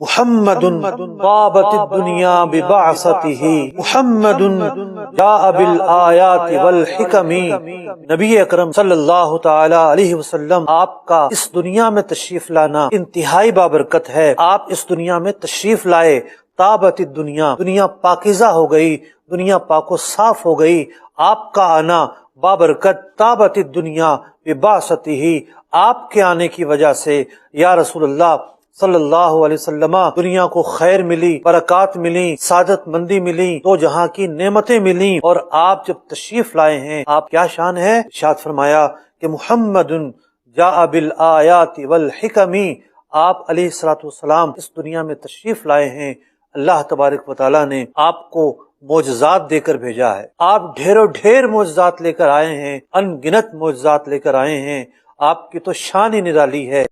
محمد طابت الدنیا ببعثتہ، محمد جاء بالآیات والحکم۔ نبی اکرم صلی اللہ تعالی علیہ وسلم آپ کا اس دنیا میں تشریف لانا انتہائی بابرکت ہے۔ آپ اس دنیا میں تشریف لائے، طابت الدنیا، دنیا پاکیزہ ہو گئی، دنیا پاک و صاف ہو گئی۔ آپ کا آنا بابرکت، طابت الدنیا ببعثتہ، آپ کے آنے کی وجہ سے یا رسول اللہ صلی اللہ علیہ وسلم دنیا کو خیر ملی، برکات ملی، سعادت مندی ملی، تو جہاں کی نعمتیں ملی۔ اور آپ جب تشریف لائے ہیں، آپ کیا شان ہے؟ ارشاد فرمایا کہ محمد جاء بالآیات والحکم، آپ علیہ الصلوۃ والسلام اس دنیا میں تشریف لائے ہیں، اللہ تبارک و تعالیٰ نے آپ کو معجزات دے کر بھیجا ہے۔ آپ ڈھیروں ڈھیر معجزات لے کر آئے ہیں، ان گنت معجزات لے کر آئے ہیں، آپ کی تو شان ہی نرالی ہے۔